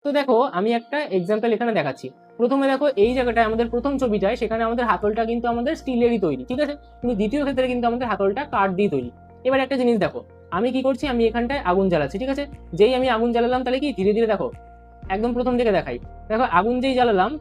তো দেখো আমি একটা এক্সাম্পল এখানে দেখাচ্ছি। প্রথমে দেখো এই জায়গাটায় আমাদের প্রথম ছবিটায় সেখানে আমাদের হাতলটা কিন্তু আমাদের স্টিলেরই তৈরি, ঠিক আছে, কিন্তু দ্বিতীয় ক্ষেত্রে কিন্তু আমাদের হাতলটা কাঠ দিয়ে তৈরি। এবার একটা জিনিস দেখো, আমি কি করছি, আমি এখানটায় আগুন জ্বালাচ্ছি, ঠিক আছে। যেই আমি আগুন জ্বালালাম তাহলে কি ধীরে ধীরে দেখো, একদম প্রথম থেকে দেখাই, দেখো আগুন যেই জ্বালালাম,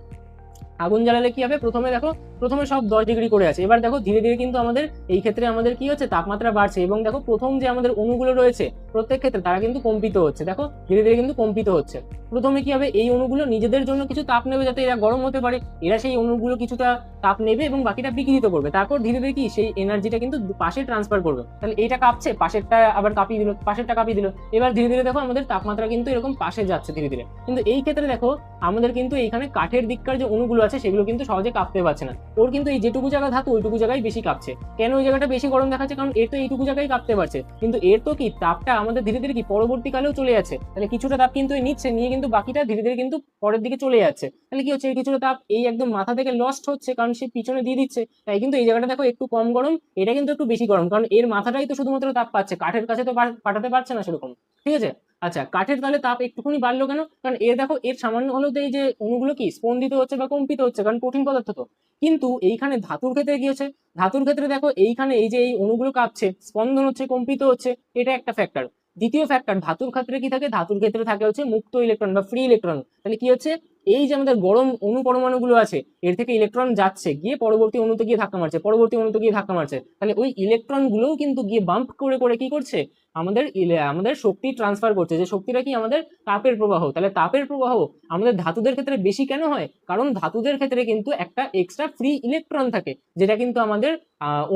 আগুন জ্বালালে কি হবে, প্রথমে দেখো প্রথমে সব 10 ডিগ্রি করে আছে, এবার দেখো ধীরে ধীরে কিন্তু আমাদের এই ক্ষেত্রে আমাদের কি হচ্ছে, তাপমাত্রা বাড়ছে, এবং দেখো প্রথম যে আমাদের অণুগুলো রয়েছে প্রত্যেক ক্ষেত্রে তারা কিন্তু কম্পিত হচ্ছে, দেখো ধীরে ধীরে কিন্তু কম্পিত হচ্ছে। প্রথমে কি হবে, এই অণুগুলো নিজেদের জন্য কিছু তাপ নেবে যাতে এরা গরম হতে পারে, এরা সেই অণুগুলো কিছুটা তাপ নেবে এবং বাকিটা বিকিরিত করবে, তারপর ধীরে ধীরে কি সেই এনার্জিটা কিন্তু পাশে ট্রান্সফার করবে, তাহলে এইটা কাঁপছে, পাশেরটা আবার কাঁপিয়ে দিল, পাশেরটা কাঁপিয়ে দিল, এবার ধীরে ধীরে দেখো আমাদের তাপমাত্রা কিন্তু এরকম পাশে যাচ্ছে ধীরে ধীরে। কিন্তু এই ক্ষেত্রে দেখো আমাদের কিন্তু এইখানে কাঠের দিককার যে অণুগুলো আছে সেগুলো কিন্তু সহজে কাঁপতে পারছে না, ওর কিন্তু এই যেটুকু জায়গা ধাতু ওইটুকু জায়গায় বেশি কাঁপছে। কেন ওই জায়গাটা বেশি গরম দেখাচ্ছে, কারণ এর তো এইটুকু জায়গায় কাঁপতে পারছে, কিন্তু এর তো কি তাপটা আমাদের ধীরে ধীরে কি পরবর্তীকালেও চলে যাচ্ছে, তাহলে কিছুটা তাপ কিন্তু নিচ্ছে, নিয়ে কিন্তু বাকিটা ধীরে ধীরে কিন্তু পরের দিকে চলে যাচ্ছে, তাহলে কি হচ্ছে এই কিছুটা তাপ এই একদম মাথা থেকে লস্ট হচ্ছে, কারণ সে পিছনে দিয়ে দিচ্ছে, তাই কিন্তু এই জায়গাটা দেখো একটু কম গরম, এটা কিন্তু একটু বেশি গরম, কারণ এর মাথাটাই তো শুধুমাত্র তাপ পাচ্ছে, কাঠের কাছে তো পাঠাতে পারছে না সেরকম, ঠিক আছে। আচ্ছা, কাঠের তাহলে তাপ একটুখানি বাড়লো কেন, কারণ এর দেখো এর সামান্য হলেও তো এই যে অণুগুলো কি স্পন্দিত হচ্ছে বা কম্পিত হচ্ছে, কারণ কঠিন পদার্থ তো। কিন্তু এইখানে ধাতুর ক্ষেত্রে কি হচ্ছে, ধাতুর ক্ষেত্রে দেখো এইখানে এই যে এই অণুগুলো কাঁপছে, স্পন্দন হচ্ছে, কম্পিত হচ্ছে, এটা একটা ফ্যাক্টর। দ্বিতীয় ফ্যাক্টর, ধাতুর ক্ষেত্রে কি থাকে, ধাতুর ক্ষেত্রে থাকে হচ্ছে মুক্ত ইলেকট্রন বা ফ্রি ইলেকট্রন, তাহলে কি হচ্ছে এই যে আমাদের গরম অণু পরমাণুগুলো আছে এর থেকে ইলেকট্রন যাচ্ছে গিয়ে পরবর্তী অণুতে গিয়ে ধাক্কা মারছে, পরবর্তী অণুতে গিয়ে ধাক্কা মারছে, তাহলে ওই ইলেকট্রন গুলোও কিন্তু গিয়ে বাম্প করে করে কি করছে, আমাদের আমাদের শক্তি ট্রান্সফার করছে, যে শক্তিটা কি আমাদের তাপের প্রবাহ, তাহলে তাপের প্রবাহ আমাদের ধাতুদের ক্ষেত্রে বেশি কেন হয়, কারণ ধাতুদের ক্ষেত্রে কিন্তু একটা এক্সট্রা ফ্রি ইলেকট্রন থাকে, যেটা কিন্তু আমাদের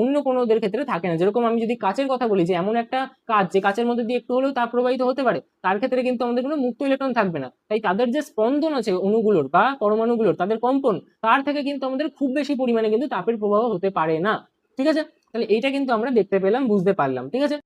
অন্য কোনোদের ক্ষেত্রে থাকে না। যেরকম আমি যদি কাচের কথা বলি, যে এমন একটা কাচ যে কাচের মধ্যে দিয়ে একটু হলেও তাপ প্রবাহিত হতে পারে, তার ক্ষেত্রে কিন্তু আমাদের কোনো মুক্ত ইলেকট্রন থাকবে না, তাই তাদের যে স্পন্দন আছে অণুগুলোর বা পরমাণুগুলোর, তাদের কম্পন, তার থেকে কিন্তু আমাদের খুব বেশি পরিমাণে কিন্তু তাপের প্রবাহ হতে পারে না, ঠিক আছে। তাহলে এইটা কিন্তু আমরা দেখতে পেলাম, বুঝতে পারলাম, ঠিক আছে।